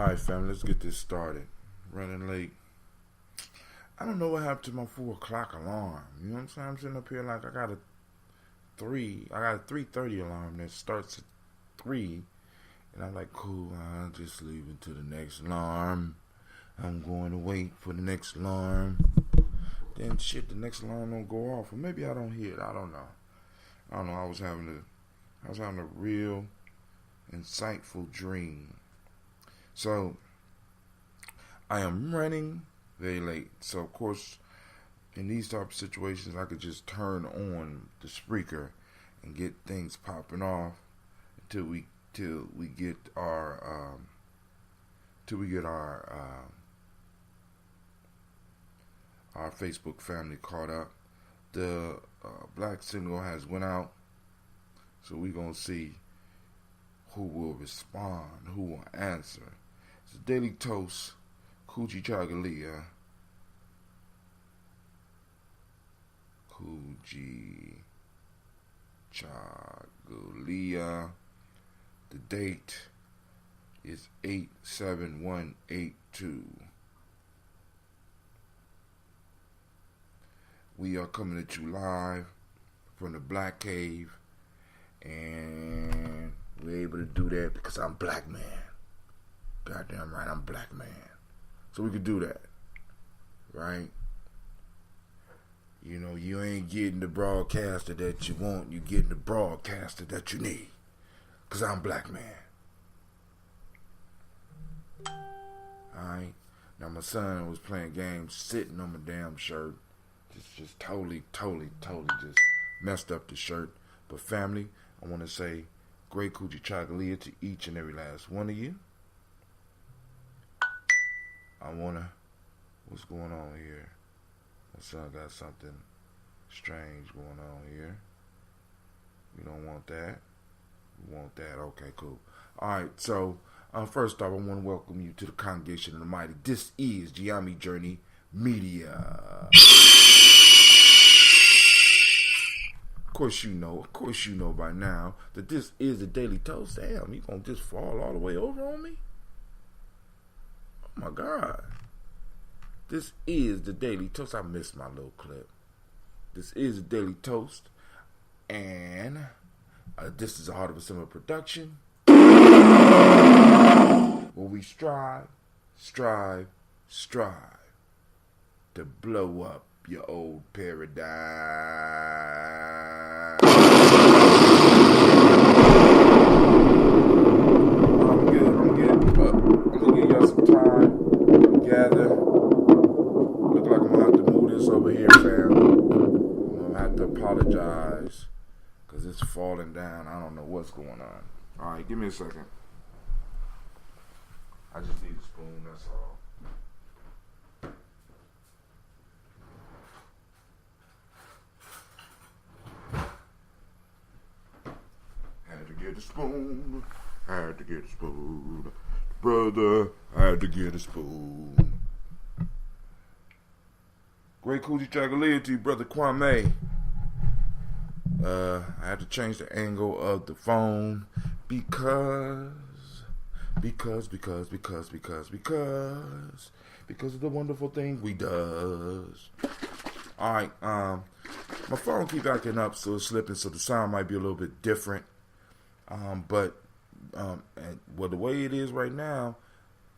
Alright, fam, let's get this started. Running late. I don't know what happened to my 4 o'clock alarm. You know what I'm saying? I'm sitting up here like I got a 3:30 alarm that starts at 3. And I'm like, cool, I'll just leave it to the next alarm. I'm going to wait for the next alarm. Then shit, the next alarm don't go off. Or maybe I don't hear it. I don't know. I was having a real insightful dream. So I am running very late. So of course, in these type of situations, I could just turn on the speaker and get things popping off until we get our our Facebook family caught up. The black signal has went out, so we gonna see who will respond, who will answer. It's a daily toast, Kujichagulia. Kujichagulia. The date is 8/7/182. We are coming at you live from the Black Cave, and we're able to do that because I'm black man. Goddamn right, I'm black man. So we could do that, right? You know, you ain't getting the broadcaster that you want. You getting the broadcaster that you need. Because I'm black man. Alright? Now my son was playing games sitting on my damn shirt. Just totally just messed up the shirt. But family, I want to say great Kujichagulia to each and every last one of you. What's going on here? My son got something strange going on here. We don't want that. We want that. Okay, cool. Alright, so first off, I want to welcome you to the congregation of the mighty. This is Gye-Nyame Journey Media. Of course you know by now that this is a daily toast. Damn, you gonna just fall all the way over on me? Oh my God. This is the daily toast. I missed my little clip. This is a daily toast. And this is a Heart of a Summer production. Where we strive to blow up your old paradise. I'm good. I'm gonna give y'all some time to gather. Look like I'm gonna have to move this over here, fam. I'm gonna have to apologize because it's falling down. I don't know what's going on. Alright, give me a second. I just need a spoon, that's all. Had to get a spoon. Brother, I had to get a spoon. Great Kujichagulia to you, Brother Kwame. I had to change the angle of the phone because of the wonderful thing we does. Alright, my phone keep acting up, so it's slipping, so the sound might be a little bit different. But the way it is right now,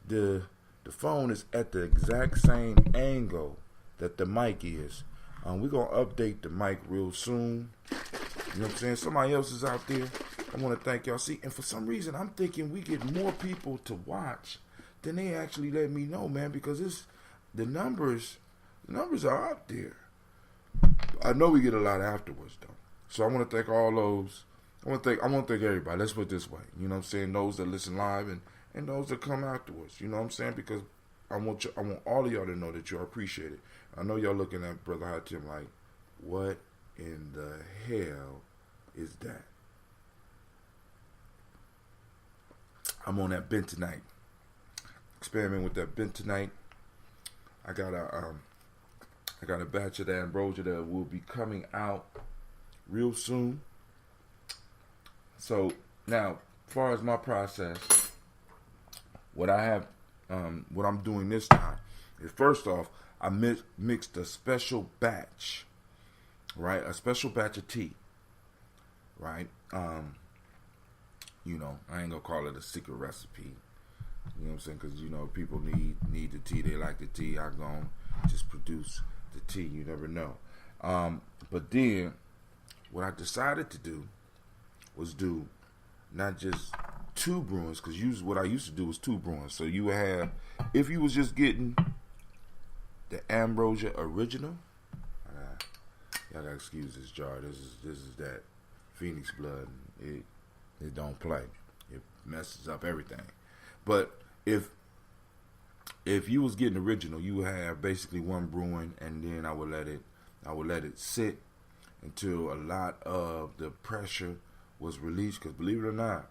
the phone is at the exact same angle that the mic is. We're gonna update the mic real soon. You know what I'm saying? Somebody else is out there. I want to thank y'all. See, and for some reason, I'm thinking we get more people to watch than they actually let me know, man, because the numbers are out there. I know we get a lot afterwards, though. So I want to thank all those. I want to thank everybody. Let's put it this way. You know what I'm saying? Those that listen live and those that come afterwards. You know what I'm saying? Because I want all of y'all to know that you appreciate it. I know y'all looking at Brother Hatim like, what in the hell is that? I'm on that bentonite. Experiment with that bentonite. I got a batch of that ambrosia that will be coming out real soon. So now, as far as my process, what I have, what I'm doing this time is, first off, I mixed a special batch, right? A special batch of tea, right? You know, I ain't gonna call it a secret recipe. You know what I'm saying? Because, you know, people need the tea. They like the tea. I'm gonna just produce the tea. You never know. But then, what I decided to do was do not just 2 brewings, because what I used to do was 2 brewings. So you would have, if you was just getting the Ambrosia Original, y'all gotta excuse this jar. This is that Phoenix blood. It don't play. It messes up everything. But if you was getting original, you would have basically 1 brewing, and then I would let it sit until a lot of the pressure was released. Because believe it or not,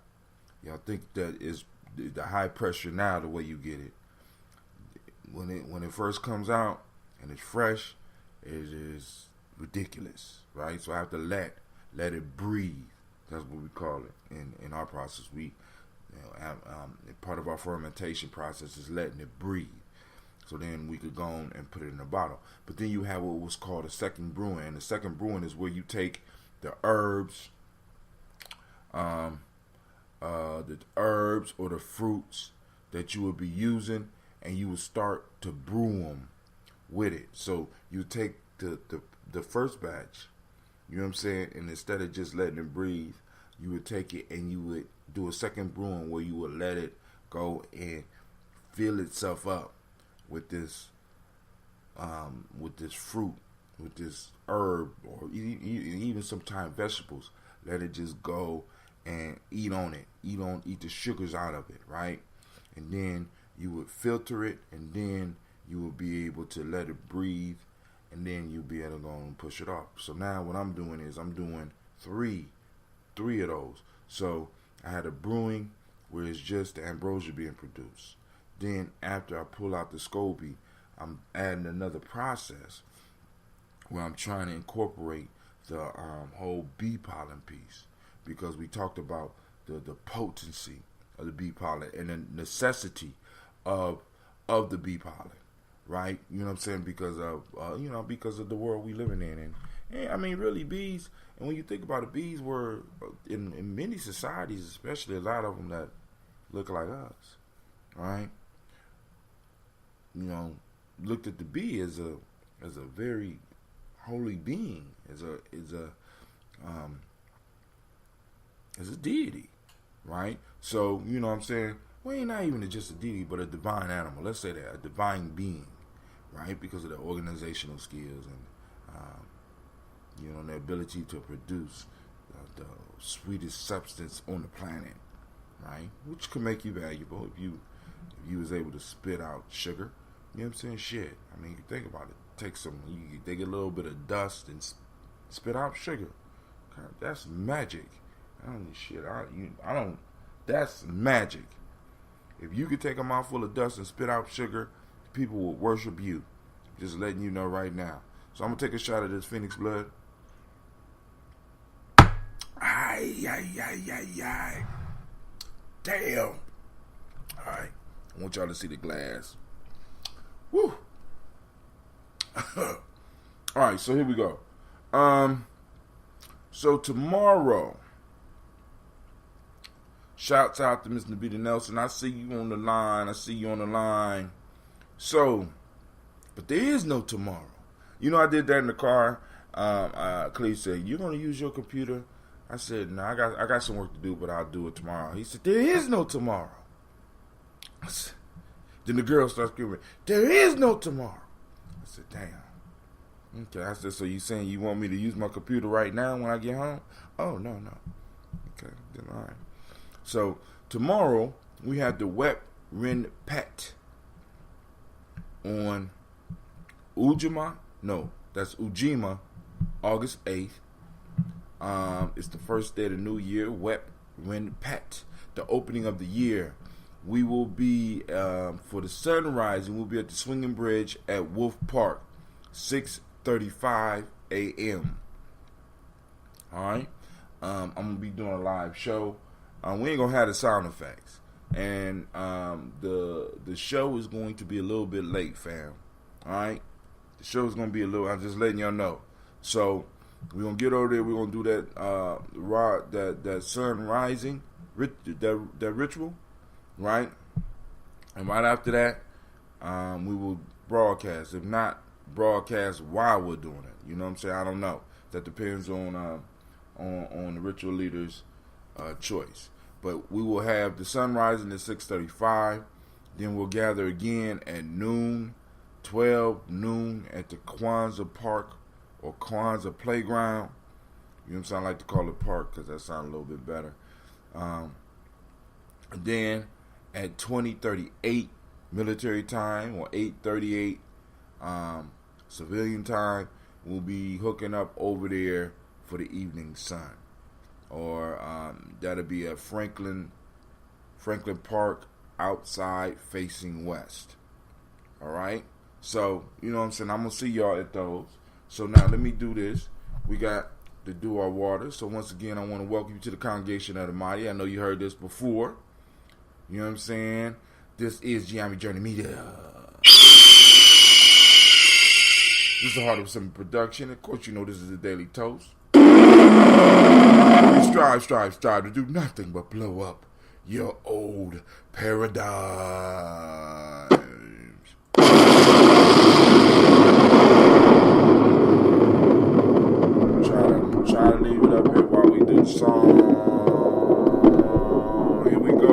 y'all think that is the high pressure now, the way you get it. When it first comes out and it's fresh, it is ridiculous, right? So I have to let it breathe. That's what we call it in our process. We, part of our fermentation process is letting it breathe. So then we could go on and put it in a bottle. But then you have what was called a second brewing. And the second brewing is where you take the herbs, or the fruits that you would be using, and you would start to brew them with it. So you take the first batch, you know what I'm saying, and instead of just letting it breathe, you would take it and you would do a second brewing where you would let it go and fill itself up with this fruit, with this herb, or even sometimes vegetables. Let it just go and eat on it, eat the sugars out of it, right? And then you would filter it, and then you would be able to let it breathe, and then you'll be able to go and push it off. So now what I'm doing is I'm doing three of those. So I had a brewing where it's just the ambrosia being produced. Then after I pull out the SCOBY, I'm adding another process where I'm trying to incorporate the whole bee pollen piece, because we talked about the potency of the bee pollen and the necessity of the bee pollen, right? You know what I'm saying? Because of the world we living in, and I mean, really, bees. And when you think about it, bees were in many societies, especially a lot of them that look like us, right? You know, looked at the bee as a very holy being, as a deity, right? So, you know what I'm saying? Well, ain't not even just a deity, but a divine animal. Let's say that, a divine being, right? Because of their organizational skills and, their ability to produce the sweetest substance on the planet, right? Which could make you valuable if you was able to spit out sugar. You know what I'm saying? Shit. I mean, you think about it. You take a little bit of dust and spit out sugar. God, that's magic. That's magic. If you could take a mouthful of dust and spit out sugar, people will worship you. Just letting you know right now. So I'm going to take a shot of this Phoenix blood. Ay. Damn. All right. I want y'all to see the glass. Woo. All right, so here we go. So tomorrow, shouts out to Miss Nabita Nelson. I see you on the line. So, but there is no tomorrow. You know, I did that in the car. Cleve said, "You're going to use your computer?" I said, "No, I got some work to do, but I'll do it tomorrow." He said, "There is no tomorrow." Then the girl starts screaming, "There is no tomorrow." I said, "Damn." Okay, I said, "So you saying you want me to use my computer right now when I get home?" "Oh, no. Okay, then all right." So tomorrow we have the Wet Ren Pet on Ujima, August 8th. It's the first day of the new year. Wet Ren Pet, the opening of the year. We will be, for the sunrise, and we'll be at the Swinging Bridge at Wolf Park, 6:35 a.m. All right? I'm going to be doing a live show. We ain't going to have the sound effects. and the show is going to be a little bit late, fam. All right, the show is going to be a little. I'm just letting y'all know. So we're gonna get over there. We're gonna do that sun rising, that ritual, right? And right after that, we will broadcast. If not, broadcast while we're doing it. You know what I'm saying? I don't know. That depends on the ritual leader's choice. But we will have the sun rising at 6:35. Then we'll gather again at noon, 12 noon at the Kwanzaa Park or Kwanzaa Playground. You know what I'm saying? I like to call it park because that sounds a little bit better. Then at 20:38 military time or 8:38 civilian time, we'll be hooking up over there for the evening sun. Or that'll be at Franklin Park outside facing west. All right? So, you know what I'm saying? I'm going to see y'all at those. So now let me do this. We got to do our water. So once again, I want to welcome you to the congregation of the mighty. I know you heard this before. You know what I'm saying? This is Gye-Nyame Journey Media. This is the Heart of Assembly production. Of course, you know this is a daily toast. We strive to do nothing but blow up your old paradigms. Try to leave it up here while we do the song. Here we go.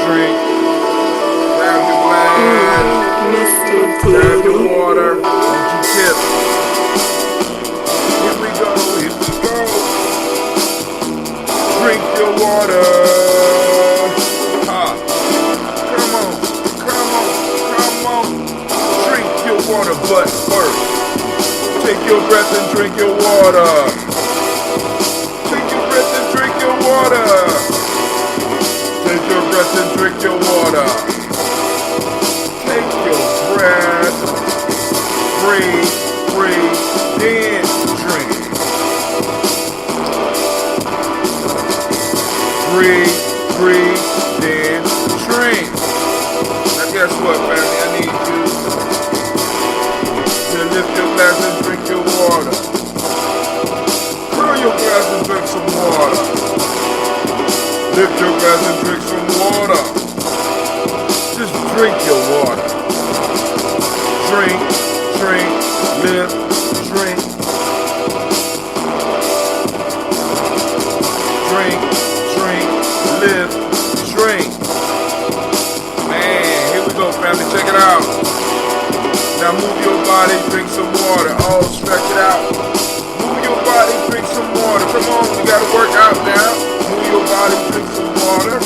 Drink. Grab your glass. Grab your water. Don't you tip. Here we go. Drink your water. Come on. Drink your water, but first, take your breath and drink your water. Take your breath and drink your water. Take your breath and drink your water. Take your breath. Breathe, then drink. Breathe, then drink. Now guess what, family? I need you to lift your glass and drink your water. Fill your glass and drink some water. Lift your glass and drink some water. Just drink your water. Drink, lift, drink. Drink, live, drink. Man, here we go, family. Check it out. Now move your body, drink some water. Oh, stretch it out. Move your body, drink some water. Come on, we gotta work out now. Move your body, drink some water.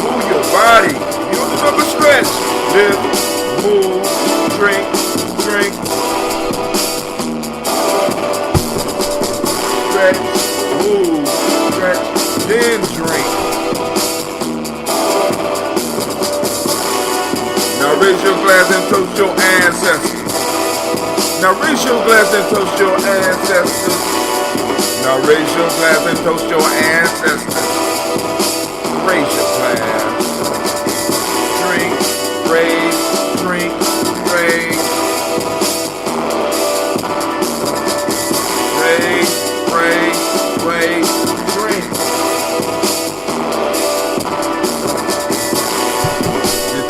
Move your body. Use another stretch. Live, move, drink. Stretch, move, stretch. Then drink. Now raise your glass and toast your ancestors. Now raise your glass and toast your ancestors. Now raise your glass and toast your ancestors. Raise your glass. Drink, raise, drink, raise. Raise, drink.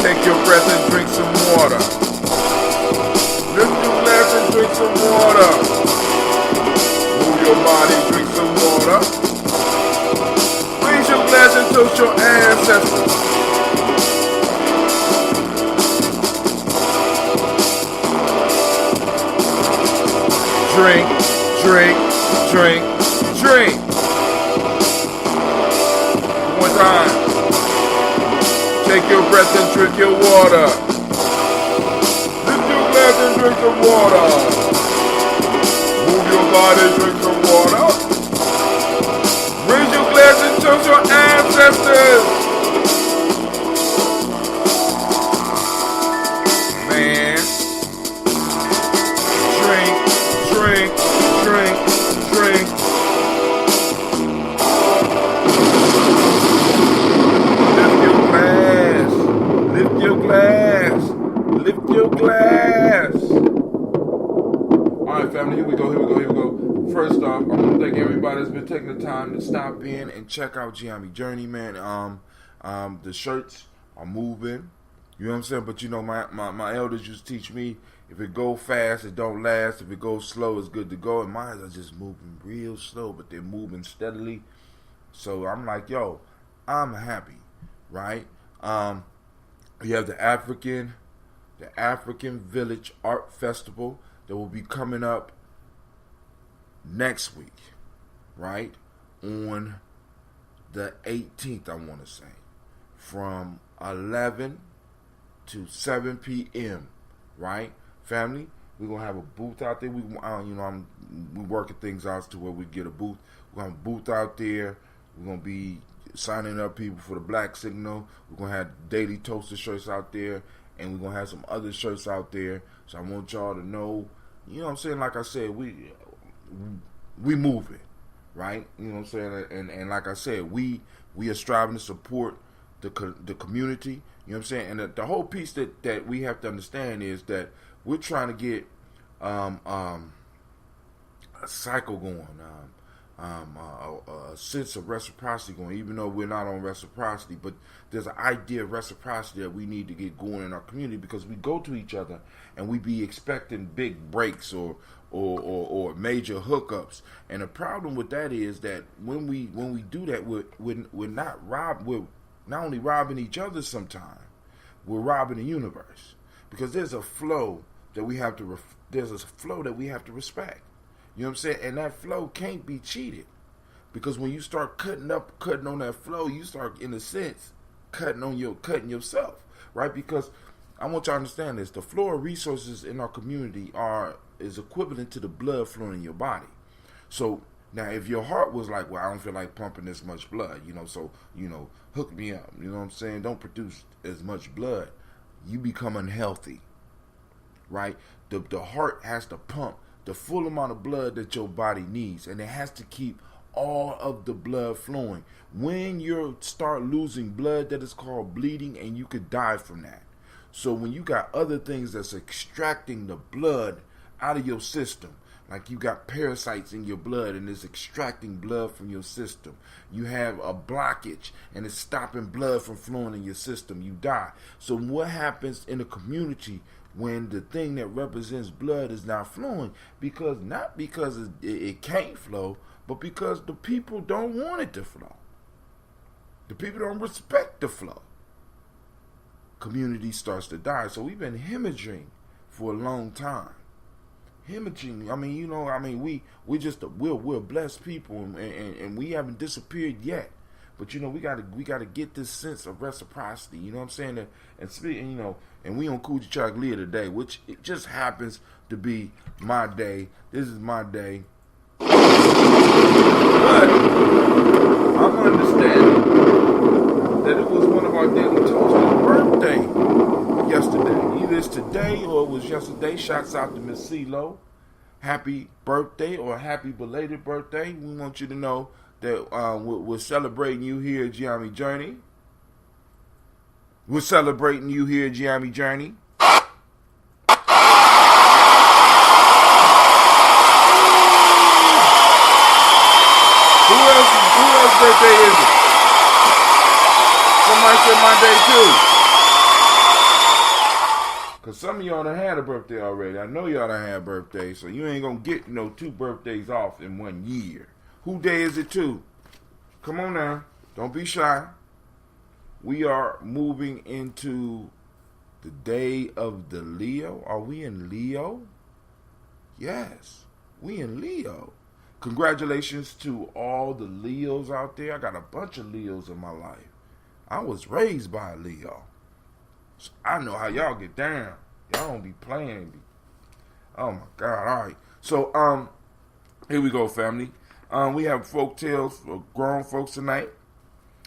Take your breath and drink some water. Lift your glass and drink some water. Move your body, drink some water. Raise your glass and toast your ancestors. Drink. One time. Take your breath and drink your water. Lift your glass and drink some water. Move your body, drink some water. Raise your glass and toast your ancestors. Man, family. Here we go. First off, I want to thank everybody that's been taking the time to stop in and check out Gye-Nyame Journey, man. The shirts are moving. You know what I'm saying? But you know, my elders used to teach me, if it go fast, it don't last. If it goes slow, it's good to go. And mine are just moving real slow, but they're moving steadily. So I'm like, yo, I'm happy, right? You have the African Village Art Festival that will be coming up next week, right? On the 18th, I want to say, from 11 to 7 p.m., right? Family, we're going to have a booth out there. We're working things out to where we get a booth. We're going to have a booth out there. We're going to be signing up people for the Black Signal. We're going to have daily toaster shirts out there, and we're going to have some other shirts out there. So I want y'all to know, you know what I'm saying? Like I said, we moving, right? You know what I'm saying? And like I said, we are striving to support the community. You know what I'm saying? And the whole piece that we have to understand is that we're trying to get a cycle going, a sense of reciprocity going, even though we're not on reciprocity. But there's an idea of reciprocity that we need to get going in our community, because we go to each other and we be expecting big breaks or major hookups. And the problem with that is that when we do that, we're not only robbing each other sometimes, we're robbing the universe, because there's a flow that we have to respect. You know what I'm saying? And that flow can't be cheated, because when you start cutting on that flow, you start, in a sense, cutting yourself, right? Because I want y'all to understand this: the flow of resources in our community is equivalent to the blood flowing in your body. So now, if your heart was like, well, I don't feel like pumping this much blood, so hook me up. You know what I'm saying? Don't produce as much blood. You become unhealthy, right? The heart has to pump the full amount of blood that your body needs, and it has to keep all of the blood flowing. When you start losing blood, that is called bleeding, and you could die from that. So when you got other things that's extracting the blood out of your system, like you got parasites in your blood and it's extracting blood from your system, you have a blockage and it's stopping blood from flowing in your system, you die. So what happens in a community when the thing that represents blood is not flowing? Not because it can't flow, but because the people don't want it to flow. The people don't respect the flow. Community starts to die. So we've been hemorrhaging for a long time. Hemorrhaging. We're blessed people, and we haven't disappeared yet. But we gotta get this sense of reciprocity. You know what I'm saying? And we on Kujichagulia today, which it just happens to be my day. This is my day. But I'm understanding that it was one of our daily toasters' birthday yesterday. Either it's today or it was yesterday. Shouts out to Miss CeeLo. Happy birthday or happy belated birthday. We want you to know that we're celebrating you here at Gye-Nyame Journey. We're celebrating you here at Gye-Nyame Journey. Who else birthday is it? Somebody said my day too. Because some of y'all done had a birthday already. I know y'all done had birthdays, so you ain't going to get 2 birthdays off in 1 year. Who day is it too? Come on now. Don't be shy. We are moving into the day of the Leo. Are we in Leo? Yes, we in Leo. Congratulations to all the Leos out there. I got a bunch of Leos in my life. I was raised by a Leo. So I know how y'all get down. Y'all don't be playing. Oh my God. All right. So here we go, family. We have folk tales for grown folks tonight.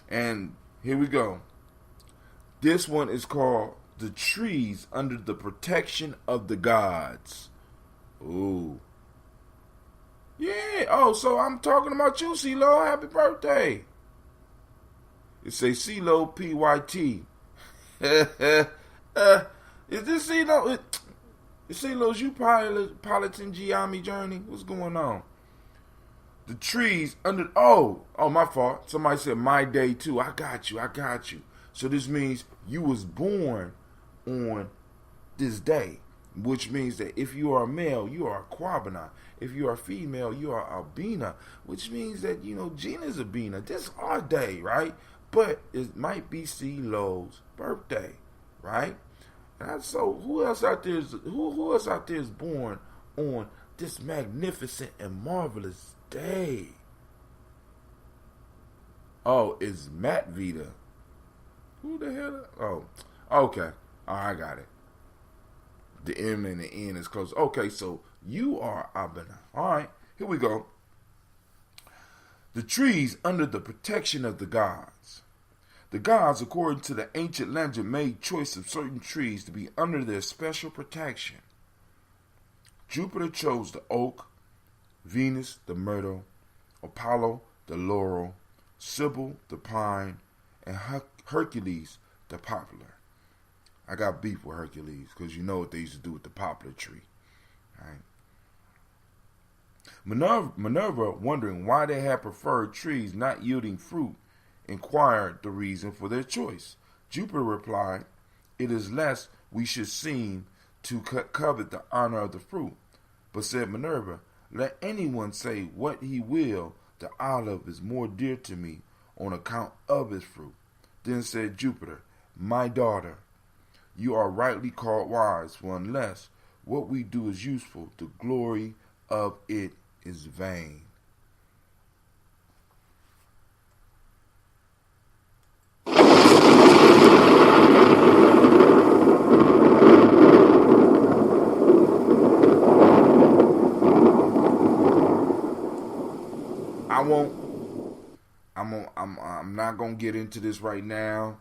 And here we go. This one is called The Trees Under the Protection of the Gods. Ooh. Yeah. Oh, so I'm talking about you, CeeLo. Happy birthday. It say CeeLo PYT. Is this CeeLo? C-Los, you piloting Gye-Nyame journey? What's going on? The trees under, my fault. Somebody said my day too. I got you. So this means you was born on this day, which means that if you are a male, you are a Kwabena. If you are a female, you are a Bina, which means that, Gina's a Bina. This is our day, right? But it might be C-Lo's birthday, right? And so who else out there is born on this magnificent and marvelous day? Oh, it's Matt Vita. Who the hell? Oh, okay. I got it. The M and the N is close. Okay, so you are Abena. All right, here we go. The trees under the protection of the gods. The gods, according to the ancient legend, made choice of certain trees to be under their special protection. Jupiter chose the oak, Venus the myrtle, Apollo the laurel, Sibyl the pine, and Hercules the poplar. I got beef with Hercules because you know what they used to do with the poplar tree. Right? Minerva, wondering why they had preferred trees not yielding fruit, inquired the reason for their choice. Jupiter replied, "It is lest we should seem to covet the honor of the fruit." But said Minerva, "Let anyone say what he will, the olive is more dear to me on account of its fruit." Then said Jupiter, "My daughter, you are rightly called wise, for unless what we do is useful, the glory of it is vain." I'm not gonna get into this right now.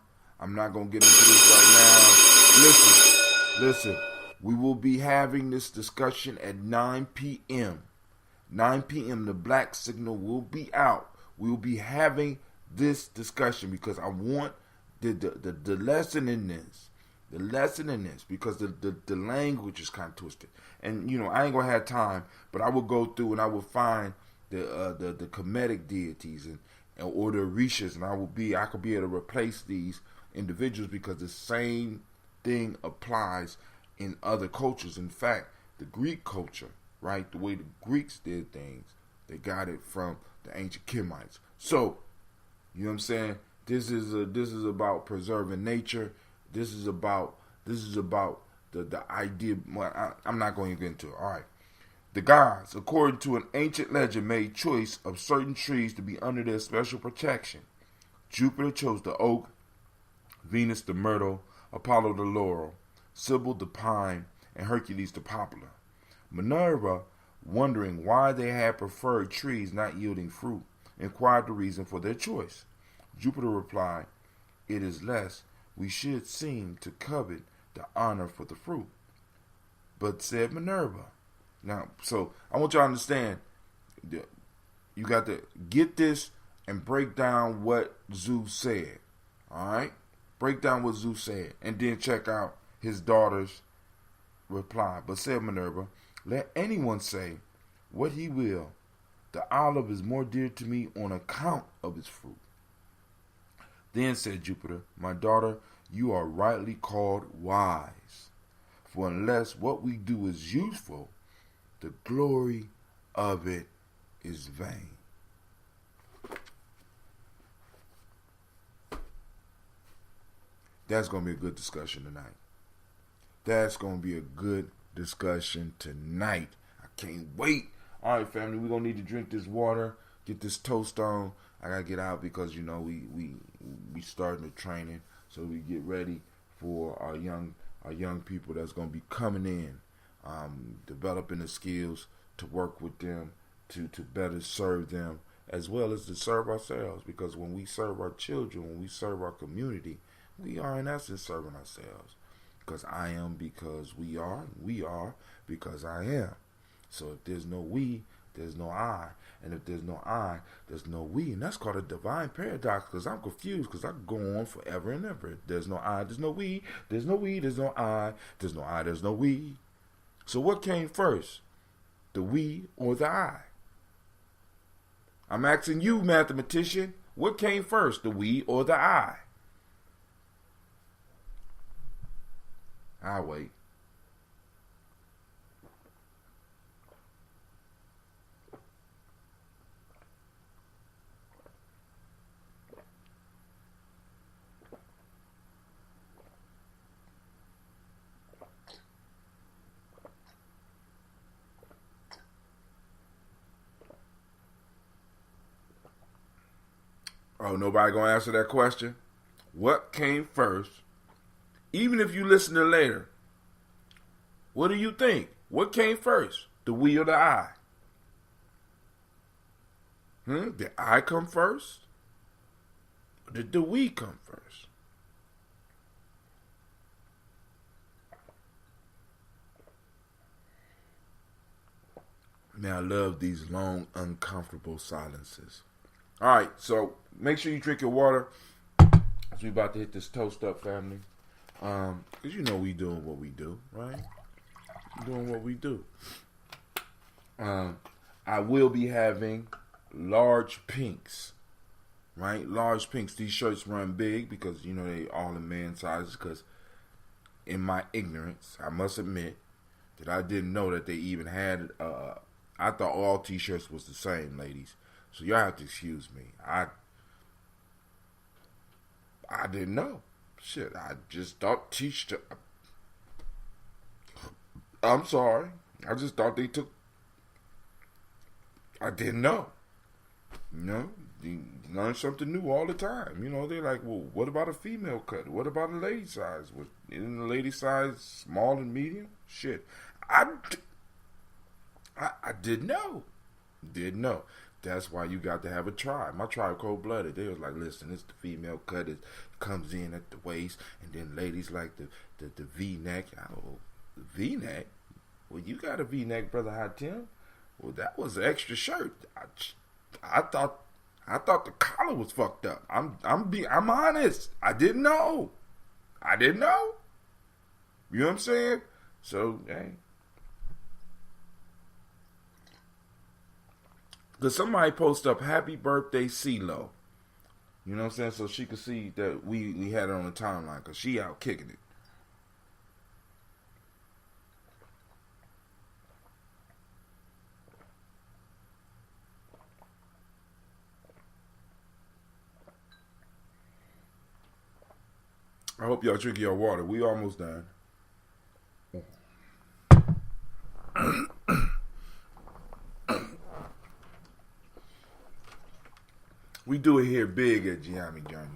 Listen. We will be having this discussion at 9 p.m. 9 p.m. The black signal will be out. We will be having this discussion because I want the lesson in this. The lesson in this, because the language is kind of twisted. And, I ain't going to have time, but I will go through and I will find the Kemetic deities or the Orishas, and I could be able to replace these individuals because the same thing applies in other cultures. In fact, the Greek culture, right, the way the Greeks did things, they got it from the ancient Kemites. So, you know what I'm saying? This is about preserving nature. This is about the idea. Well, I'm not going to get into it. All right. The gods, according to an ancient legend, made choice of certain trees to be under their special protection. Jupiter chose the oak, Venus the myrtle, Apollo the laurel, Sibyl the pine, and Hercules the poplar. Minerva, wondering why they had preferred trees not yielding fruit, inquired the reason for their choice. Jupiter replied, "It is lest we should seem to covet the honor for the fruit." But said Minerva. Now, so I want y'all to understand, you got to get this and break down what Zeus said. All right? Break down what Zeus said, and then check out his daughter's reply. But said Minerva, "Let anyone say what he will. The olive is more dear to me on account of its fruit." Then said Jupiter, "My daughter, you are rightly called wise. For unless what we do is useful, the glory of it is vain." That's going to be a good discussion tonight. I can't wait. All right, family, we're going to need to drink this water, get this toast on. I got to get out because, we starting the training, so we get ready for our young people that's going to be coming in, developing the skills to work with them, to better serve them, as well as to serve ourselves. Because when we serve our children, when we serve our community, we are in essence serving ourselves. Because I am because we are because I am. So if there's no we, there's no I. And if there's no I, there's no we. And that's called a divine paradox, because I'm confused, because I can go on forever and ever. There's no I, there's no we. There's no we, there's no I. There's no I, there's no we. So what came first, the we or the I? I'm asking you, mathematician, what came first, the we or the I? I'll wait. Oh, nobody gonna answer that question? What came first? Even if you listen to later, what do you think? What came first? The we or the I? Did I come first? Or did the we come first? Man, I love these long, uncomfortable silences. All right, so make sure you drink your water. As we about to hit this toast up, family. Because you know we doing what we do, right? Doing what we do. I will be having large pinks, right? Large pinks. These shirts run big because, you know, they all in man sizes. Because in my ignorance, I must admit that I didn't know that they even had, I thought all t-shirts was the same, ladies. So y'all have to excuse me. I didn't know. Shit, I just thought I'm sorry. I just thought they took. I didn't know. You know, you learn something new all the time. You know, they're like, well, what about a female cut? What about a lady size? Isn't the lady size small and medium? Shit, I didn't know. Didn't know. That's why you got to have a tribe. My tribe cold blooded. They was like, listen, it's the female cut. It comes in at the waist, and then ladies like the V-neck. Oh, V-neck? Well, you got a V-neck, brother Hot Tim. Well, that was an extra shirt. I thought the collar was fucked up. I'm honest. I didn't know. You know what I'm saying? So, hey. Because somebody post up, happy birthday, CeeLo. You know what I'm saying? So she could see that we had it on the timeline because she out kicking it. I hope y'all drink your water. We almost done. We do it here big at Gye-Nyame Journey.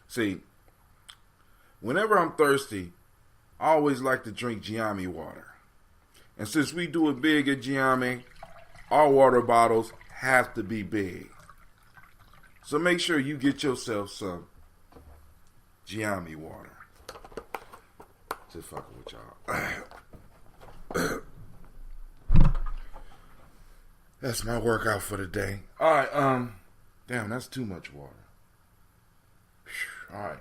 See, whenever I'm thirsty, I always like to drink Gye-Nyame water. And since we do it big at Gye-Nyame, our water bottles have to be big. So make sure you get yourself some Gye-Nyame water. Just fucking with y'all. That's my workout for the day. All right, damn, that's too much water. All right.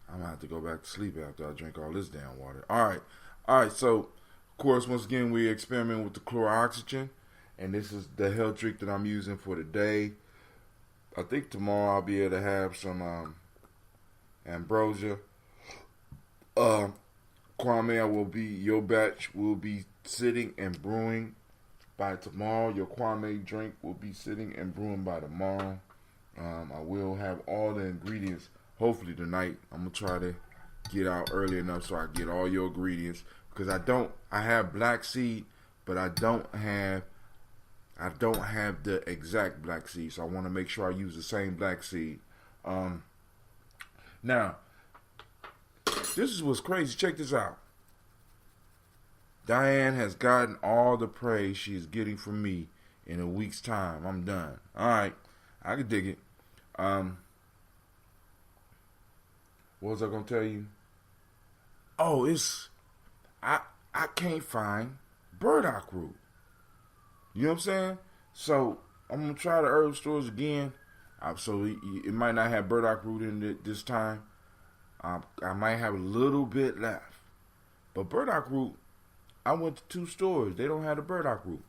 I'm gonna have to go back to sleep after I drink all this damn water. All right, so, of course, once again, we experiment with the chloroxygen, and this is the health drink that I'm using for the day. I think tomorrow I'll be able to have some ambrosia. Kwame, your batch will be sitting and brewing by tomorrow. Your Kwame drink will be sitting and brewing by tomorrow. I will have all the ingredients hopefully tonight. I'm gonna try to get out early enough so I get all your ingredients, because I have black seed, but I don't have the exact black seed, so I want to make sure I use the same black seed. Now, this is what's crazy. Check this out. Diane has gotten all the praise she is getting from me in a week's time. I'm done. All right, I can dig it. What was I gonna tell you? Oh, I can't find burdock root. You know what I'm saying? So I'm gonna try the herb stores again. So it might not have burdock root in it this time. I might have a little bit left. But burdock root, I went to 2 stores. They don't have the burdock root.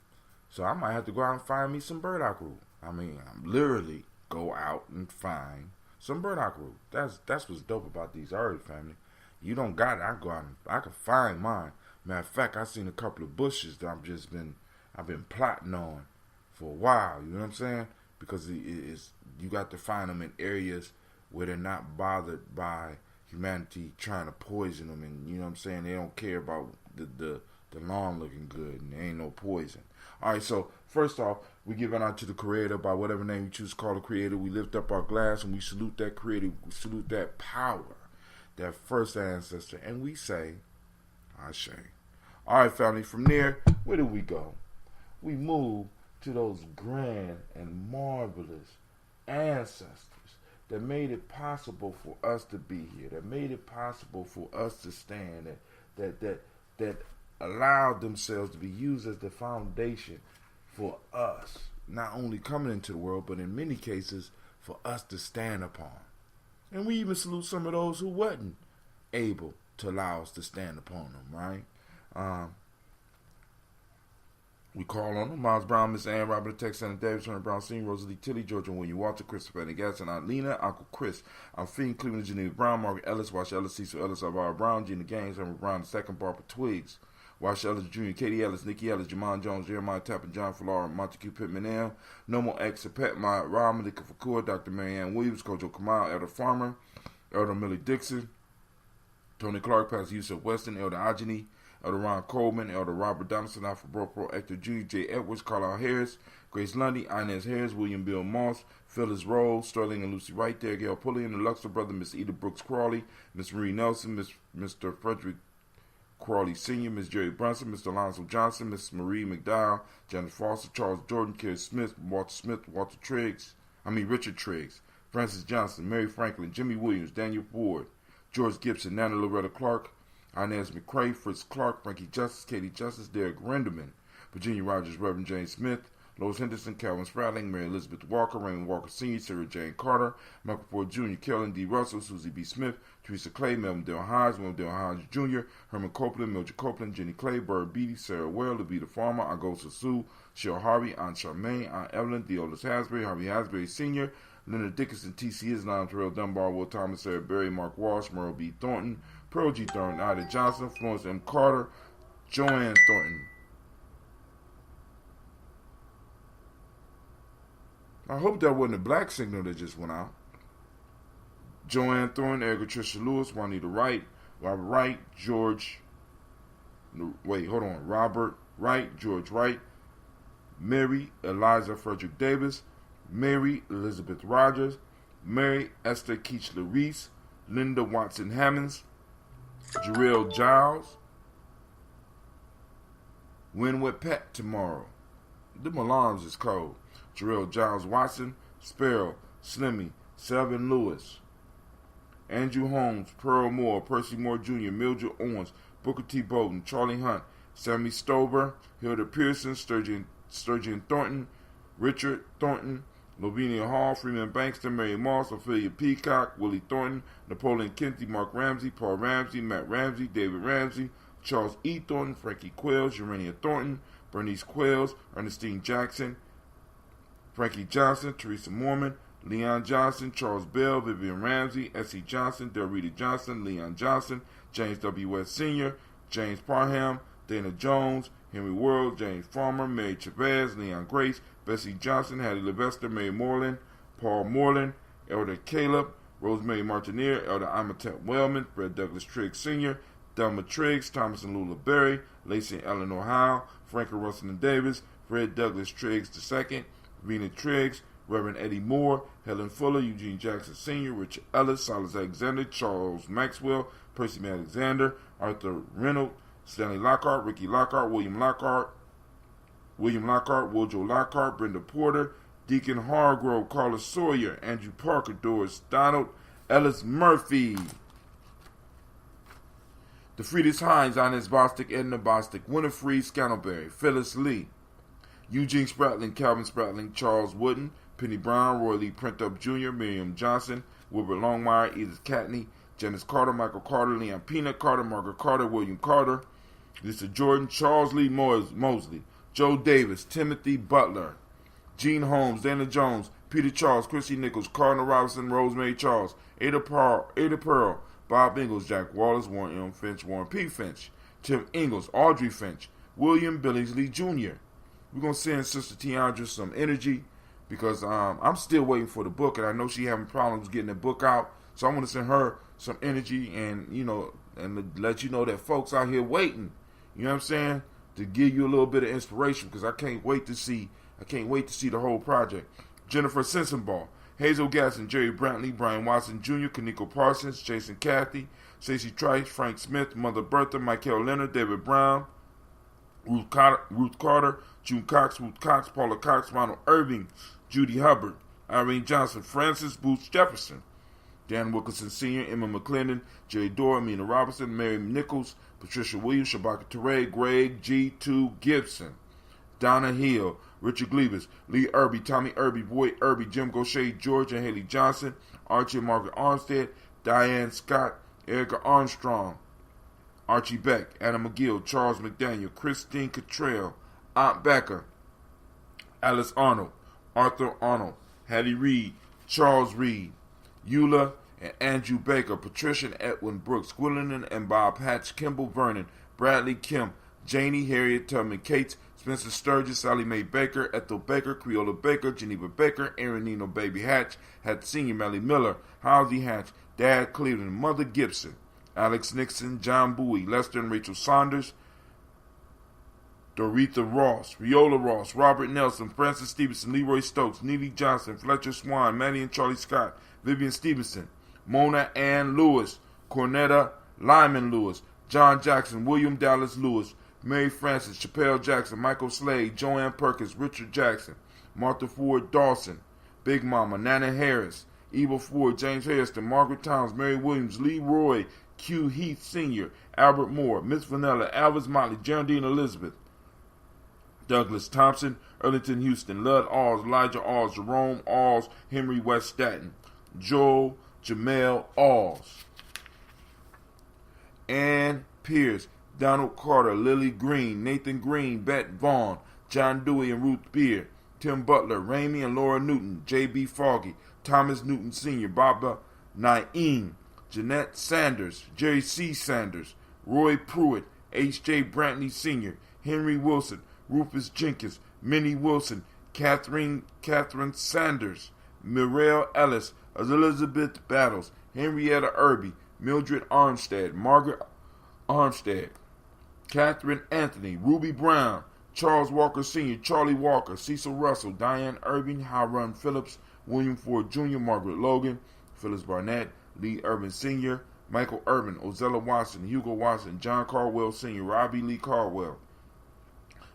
So I might have to go out and find me some burdock root. I mean, I'm literally go out and find some burdock root. That's what's dope about these herbs, family. You don't got it. I go out and I can find mine. Matter of fact, I seen a couple of bushes that I've been plotting on for a while. You know what I'm saying? Because it's you got to find them in areas where they're not bothered by humanity trying to poison them, and you know what I'm saying, they don't care about the lawn looking good, and there ain't no poison. Alright, so first off, we give it out to the Creator by whatever name you choose to call the Creator. We lift up our glass and we salute that Creator, we salute that power, that first ancestor, and we say, Ashe. Alright, family, from there, where do we go? We move to those grand and marvelous ancestors that made it possible for us to be here, that made it possible for us to stand, that allowed themselves to be used as the foundation for us, not only coming into the world, but in many cases, for us to stand upon. And we even salute some of those who wasn't able to allow us to stand upon them, right? We call on them: Miles Brown, Miss Ann, Robert Tex, Santa Davis, Turner Brown Sr., Rosalie Tilly, Georgia William Walter, Christopher Gas, and Aunt Lena, Uncle Chris, Fiend, Cleveland, Geneva Brown, Margaret Ellis, Wash Ellis, Cecil Ellis, Alvaro Brown, Gina Gaines, Henry Brown II, Barbara Twigs, Wash Ellis Jr., Katie Ellis, Nikki Ellis, Jamon Jones, Jeremiah Tappan, John Fallar, Montague Pittman L, Nomo X, Pet My, Rob Malika Fakur, Dr. Marianne Williams, Kojo Kamal, Elder Farmer, Elder Millie Dixon, Tony Clark, Pastor Yusuf Weston, Elder Ajani, Elder Ron Coleman, Elder Robert Donaldson, Alfred Bropro, Hector Jr., J. Edwards, Carlisle Harris, Grace Lundy, Inez Harris, William Bill Moss, Phyllis Rose, Sterling and Lucy Wright there, Gail Pulliam, the Luxor brother, Miss Eda Brooks Crawley, Miss Marie Nelson, Mr. Frederick Crawley Sr., Miss Jerry Brunson, Mr. Alonzo Johnson, Miss Marie McDowell, Janet Foster, Charles Jordan, Kerry Smith, Richard Triggs, Francis Johnson, Mary Franklin, Jimmy Williams, Daniel Ford, George Gibson, Nana Loretta Clark, Inez McCrae, Fritz Clark, Frankie Justice, Katie Justice, Derek Renderman, Virginia Rogers, Reverend James Smith, Lois Henderson, Calvin Spratling, Mary Elizabeth Walker, Raymond Walker Sr., Sarah Jane Carter, Michael Ford Jr., Kellen D. Russell, Susie B. Smith, Teresa Clay, Melvin Dale Hodge, Jr., Herman Copeland, Mildred Copeland, Jenny Clay, Bird Beatty, Sarah Well, Levita Farmer, Agosa Sue, Cheryl Harvey, Aunt Charmaine, Aunt Evelyn, Deolis Hasbury, Harvey Hasbury Sr., Leonard Dickinson, T.C. Islam, Terrell Dunbar, Will Thomas, Sarah Berry, Mark Walsh, Merle B. Thornton, Pearl G. Thornton, Ida Johnson, Florence M. Carter, Joanne Thornton. I hope that wasn't a black signal that just went out. Joanne Thornton, Erica Tricia Lewis, Juanita Wright, Robert Wright, Robert Wright, George Wright, Mary Eliza Frederick Davis, Mary Elizabeth Rogers, Mary Esther Keachler Reese, Linda Watson Hammonds, Jarrell Giles. When with Pet tomorrow. Them alarms is cold. Jarrell Giles Watson, Sparrow, Slimmy, Selvin Lewis, Andrew Holmes, Pearl Moore, Percy Moore Jr., Mildred Owens, Booker T. Bowden, Charlie Hunt, Sammy Stover, Hilda Pearson, Sturgeon Thornton, Richard Thornton, Lavinia Hall, Freeman Bankston, Mary Moss, Ophelia Peacock, Willie Thornton, Napoleon Kenty, Mark Ramsey, Paul Ramsey, Matt Ramsey, David Ramsey, Charles E. Thornton, Frankie Quails, Urania Thornton, Bernice Quails, Ernestine Jackson, Frankie Johnson, Teresa Mormon, Leon Johnson, Charles Bell, Vivian Ramsey, S.E. Johnson, Delrita Johnson, Leon Johnson, James W. West Sr., James Parham, Dana Jones, Henry World, James Farmer, Mary Chavez, Leon Grace, Bessie Johnson, Hattie Levester, Mary Moreland, Paul Moreland, Elder Caleb, Rosemary Martineer, Elder Amatet Wellman, Fred Douglas Triggs Sr., Delma Triggs, Thomas and Lula Berry, Lacey and Eleanor Howe, Franklin Russell and Davis, Fred Douglas Triggs II, Rena Triggs, Reverend Eddie Moore, Helen Fuller, Eugene Jackson Sr., Richard Ellis, Silas Alexander, Charles Maxwell, Percy Alexander, Arthur Reynolds, Stanley Lockhart, Ricky Lockhart, William Lockhart, Wojo Lockhart, Brenda Porter, Deacon Hargrove, Carla Sawyer, Andrew Parker, Doris Donald, Ellis Murphy, DeFriedis Hines, Inez Bostic, Edna Bostic, Winifred Scantleberry, Phyllis Lee, Eugene Spratling, Calvin Spratling, Charles Wooden, Penny Brown, Roy Lee Printup Jr., Miriam Johnson, Wilbert Longmire, Edith Catney, Janice Carter, Michael Carter, Leon Peanut Carter, Margaret Carter, William Carter, Lisa Jordan, Charles Lee Mosley, Joe Davis, Timothy Butler, Gene Holmes, Dana Jones, Peter Charles, Chrissy Nichols, Cardinal Robinson, Rosemary Charles, Ada Pearl, Bob Ingalls, Jack Wallace, Warren M. Finch, Warren P. Finch, Tim Ingalls, Audrey Finch, William Billingsley Jr. We're going to send Sister Tiandra some energy because I'm still waiting for the book, and I know she having problems getting the book out. So I want to send her some energy and, and to let you know that folks out here waiting, you know what I'm saying, to give you a little bit of inspiration because I can't wait to see the whole project. Jennifer Sensenball, Hazel Gasson, Jerry Brantley, Brian Watson Jr., Kaneko Parsons, Jason Cathy, Stacey Trice, Frank Smith, Mother Bertha, Michael Leonard, David Brown, Ruth Carter, June Cox, Ruth Cox, Paula Cox, Ronald Irving, Judy Hubbard, Irene Johnson, Francis Booth Jefferson, Dan Wilkinson Sr., Emma McClendon, Jerry Dorr, Amina Robinson, Mary Nichols, Patricia Williams, Shabaka Teray, Greg G2 Gibson, Donna Hill, Richard Gleavis, Lee Irby, Tommy Irby, Boyd Irby, Jim Gaucher, George and Haley Johnson, Archie and Margaret Armstead, Diane Scott, Erica Armstrong, Archie Beck, Anna McGill, Charles McDaniel, Christine Cottrell, Aunt Becker, Alice Arnold, Arthur Arnold, Hattie Reed, Charles Reed, Eula and Andrew Baker, Patricia and Edwin Brooks, Gwillinan and Bob Hatch, Kimball Vernon, Bradley Kim, Janie, Harriet Tubman Cates, Spencer Sturgis, Sally Mae Baker, Ethel Baker, Creola Baker, Geneva Baker, Aaron Nino Baby Hatch, Senior Melly Miller, Halsey Hatch, Dad Cleveland, Mother Gibson, Alex Nixon, John Bowie, Lester and Rachel Saunders, Doretha Ross, Viola Ross, Robert Nelson, Francis Stevenson, Leroy Stokes, Neely Johnson, Fletcher Swan, Maddie and Charlie Scott, Vivian Stevenson, Mona Ann Lewis, Cornetta Lyman Lewis, John Jackson, William Dallas Lewis, Mary Francis, Chappelle Jackson, Michael Slade, Joanne Perkins, Richard Jackson, Martha Ford Dawson, Big Mama, Nana Harris, Eva Ford, James Hairston, Margaret Towns, Mary Williams, Leroy, Q Heath Sr., Albert Moore, Miss Vanilla, Alvis Motley, Geraldine Elizabeth, Douglas Thompson, Erlington Houston, Lud Alls, Elijah Alls, Jerome Alls, Henry West Staten, Joel Jamel Alls, Ann Pierce, Donald Carter, Lily Green, Nathan Green, Bet Vaughn, John Dewey and Ruth Beard, Tim Butler, Ramey and Laura Newton, J.B. Foggy, Thomas Newton Sr., Baba Naeem, Jeanette Sanders, Jerry C. Sanders, Roy Pruitt, H.J. Brantley Sr., Henry Wilson, Rufus Jenkins, Minnie Wilson, Catherine Sanders, Mirelle Ellis, Elizabeth Battles, Henrietta Irby, Mildred Armstead, Margaret Armstead, Catherine Anthony, Ruby Brown, Charles Walker Sr., Charlie Walker, Cecil Russell, Diane Irving, Hiram Phillips, William Ford Jr., Margaret Logan, Phyllis Barnett, Lee Urban Sr., Michael Urban, Ozella Watson, Hugo Watson, John Caldwell Sr., Robbie Lee Caldwell,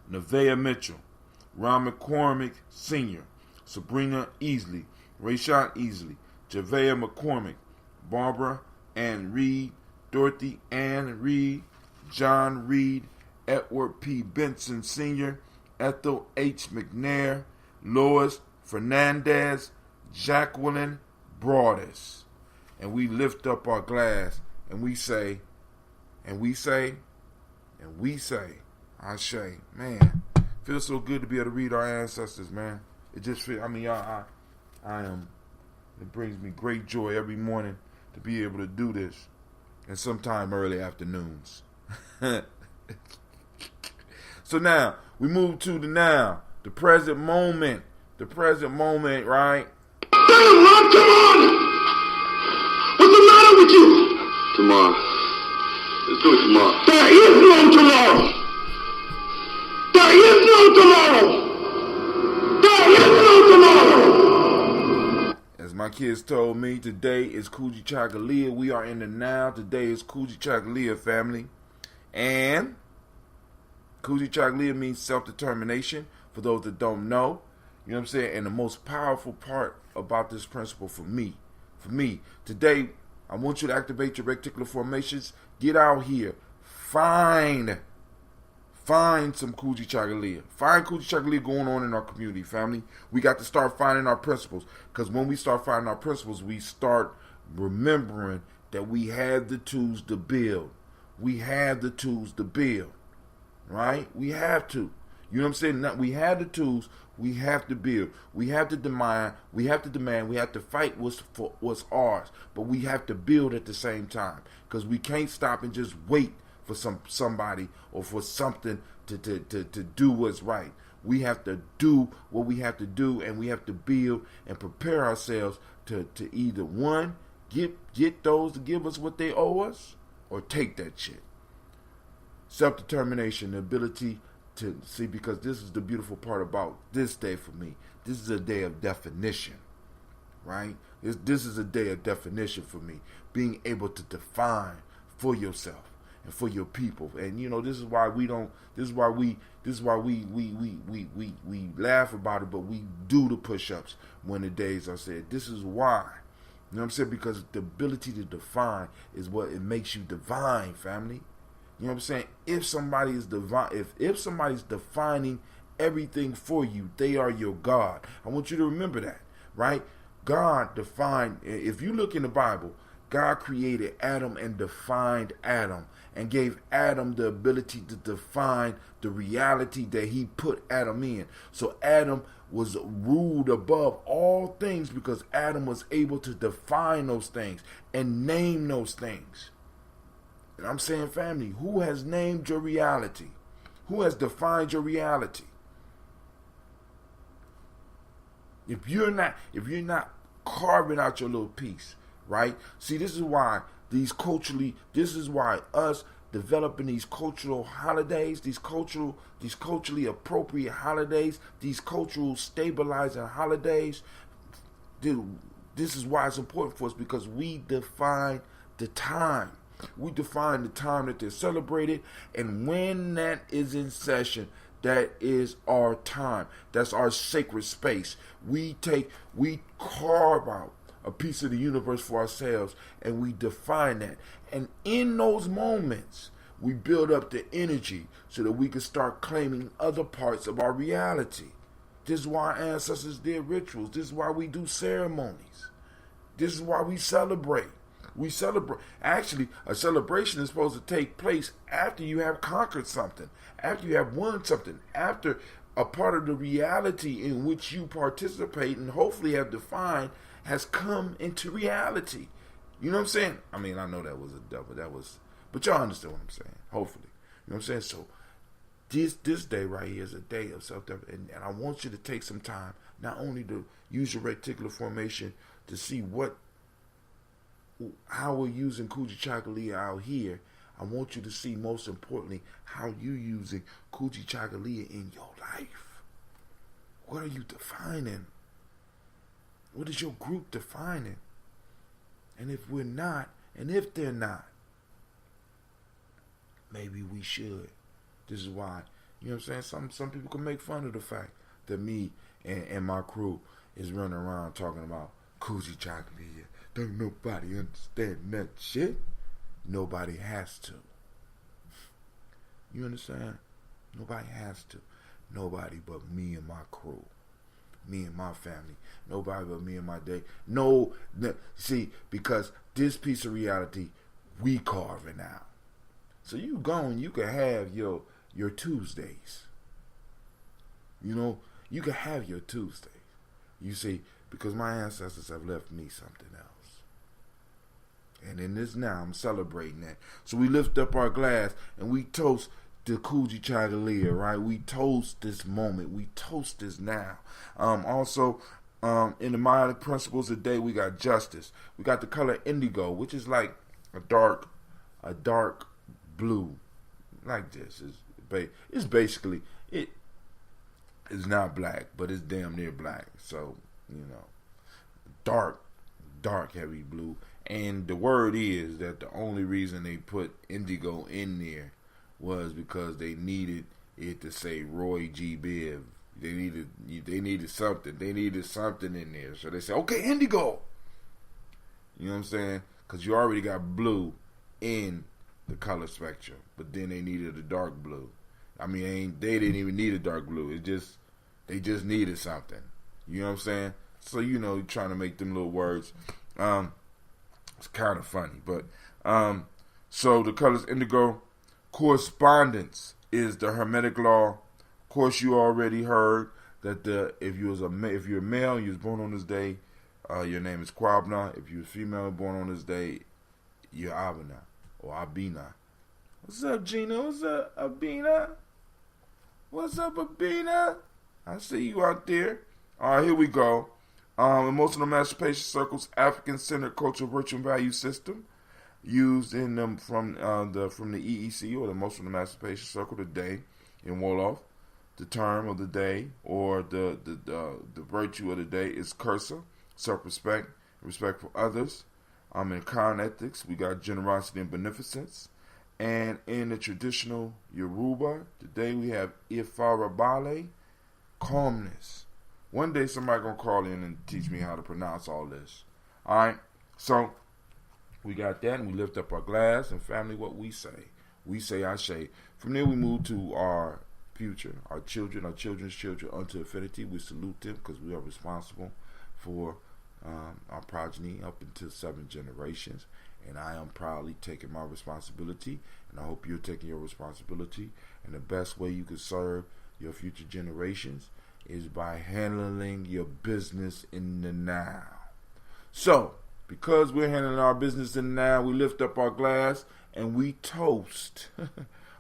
Nevaeh Mitchell, Ron McCormick Sr., Sabrina Easley, Rayshon Easley, Javea McCormick, Barbara Ann Reed, Dorothy Ann Reed, John Reed, Edward P. Benson Sr., Ethel H. McNair, Lois Fernandez, Jacqueline Broadus. And we lift up our glass and we say, Ashe. Man, feels so good to be able to read our ancestors, man. It just feels, it brings me great joy every morning to be able to do this. And sometime early afternoons. So now, we move to the present moment. The present moment, right? Damn, Ron, come on! What's the matter with you? Tomorrow. Let's do it tomorrow. There is no tomorrow! There is no tomorrow! There is no tomorrow! As my kids told me, today is Kujichagulia. We are in the now. Today is Kujichagulia, family. And Kujichagulia means self-determination. For those that don't know, you know what I'm saying? And the most powerful part about this principle for me, today, I want you to activate your reticular formations. Get out here. Find some Kujichagulia. Find Kujichagulia going on in our community, family. We got to start finding our principles. Because when we start finding our principles, we start remembering that we have the tools to build. We have the tools to build. Right? We have to. You know what I'm saying? Now, we have the tools. We have to build. We have to demand. We have to fight what's ours. But we have to build at the same time. Because we can't stop and just wait for somebody or for something to do what's right. We have to do what we have to do, and we have to build and prepare ourselves to either, one, get those to give us what they owe us, or take that shit. Self-determination, the ability to see, because this is the beautiful part about this day for me. This is a day of definition, right? This is a day of definition for me. Being able to define for yourself and for your people. And you know, this is why we laugh about it, but we do the push-ups when the days are said. This is why. You know what I'm saying? Because the ability to define is what it makes you divine, family. You know what I'm saying? If somebody is divine, if somebody's defining everything for you, they are your God. I want you to remember that, right? God defined, if you look in the Bible, God created Adam and defined Adam and gave Adam the ability to define the reality that he put Adam in. So Adam was ruled above all things because Adam was able to define those things and name those things. And I'm saying, family, who has named your reality? Who has defined your reality? If you're not carving out your little piece, right? See, this is why us developing these cultural holidays, these culturally appropriate holidays, these cultural stabilizing holidays, this is why it's important for us, because we define the time. We define the time that they're celebrated, and when that is in session, that is our time. That's our sacred space. We carve out a piece of the universe for ourselves, and we define that. And in those moments, we build up the energy so that we can start claiming other parts of our reality. This is why our ancestors did rituals. This is why we do ceremonies. This is why we celebrate. We celebrate. Actually, a celebration is supposed to take place after you have conquered something, after you have won something, after a part of the reality in which you participate and hopefully have defined has come into reality. You know what I'm saying? I mean, I know that was a double. But y'all understand what I'm saying. Hopefully. You know what I'm saying? So this day right here is a day of self-development. And I want you to take some time, not only to use your reticular formation to see how we're using Kujichagulia out here. I want you to see, most importantly, how you're using Kujichagulia in your life. What are you defining? What is your group defining? And if we're not, and if they're not, maybe we should. This is why, you know what I'm saying? Some people can make fun of the fact that me and my crew is running around talking about Kujichagulia. Don't nobody understand that shit. Nobody has to. You understand? Nobody has to. Nobody but me and my crew. Me and my family. Nobody but me and my day. No, see, because this piece of reality, we carving out. So you can have your Tuesdays. You know, you can have your Tuesdays. You see, because my ancestors have left me something else. And in this now, I'm celebrating that. So we lift up our glass and we toast the Kujichagulia, right? We toast this moment. We toast this now. Also, in the minor principles today, we got justice. We got the color indigo, which is like a dark blue, like this. It's basically, it is not black, but it's damn near black. So, you know, dark heavy blue. And the word is that the only reason they put indigo in there was because they needed it to say Roy G. Biv. They needed something. They needed something in there. So they said, okay, indigo. You know what I'm saying? Because you already got blue in the color spectrum. But then they needed a dark blue. I mean, they didn't even need a dark blue. They just needed something. You know what I'm saying? So, you know, trying to make them little words. It's kind of funny, but so the colors indigo. Correspondence is the Hermetic law. Of course, you already heard that if you're a male, you was born on this day, your name is Kwabna. If you're a female born on this day, you're Abina or Abina. What's up, Gina? What's up, Abina? What's up, Abina? I see you out there. All right, here we go. Emotional emancipation circles, African-centered cultural virtue and value system, used in them from the EEC or the Emotional Emancipation Circle today in Wolof. The term of the day or the virtue of the day is cursa, self-respect, respect for others. In Khan ethics, we got generosity and beneficence. And in the traditional Yoruba, today we have Ifarabale, calmness. One day somebody gonna call in and teach me how to pronounce all this. All right, so we got that, and we lift up our glass, and family, what we say Ashe. From there, we move to our future, our children, our children's children, unto infinity. We salute them because we are responsible for our progeny up until 7 generations, and I am proudly taking my responsibility, and I hope you're taking your responsibility. And the best way you can serve your future generations is by handling your business in the now. So, because we're handling our business in the now, we lift up our glass and we toast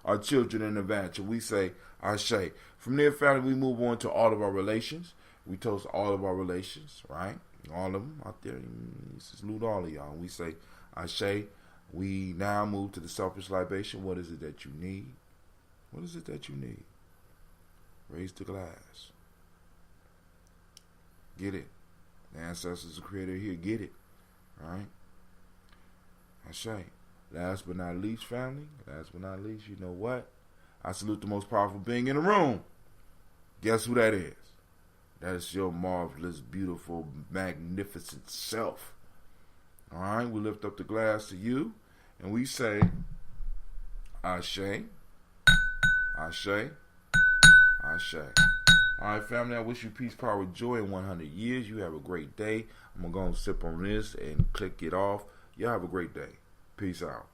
our children in the adventure. We say, Ashe. From there, family, we move on to all of our relations. We toast all of our relations, right? All of them out there. Salute all of y'all. We say, Ashe. We now move to the selfish libation. What is it that you need? What is it that you need? Raise the glass. Get it. The ancestors, the creator here, get it. All right? Ashe. Last but not least, family. Last but not least, you know what? I salute the most powerful being in the room. Guess who that is? That is your marvelous, beautiful, magnificent self. All right? We lift up the glass to you, and we say, Ashe, Ashe, Ashe. All right, family, I wish you peace, power, joy in 100 years. You have a great day. I'm going to go and sip on this and click it off. Y'all have a great day. Peace out.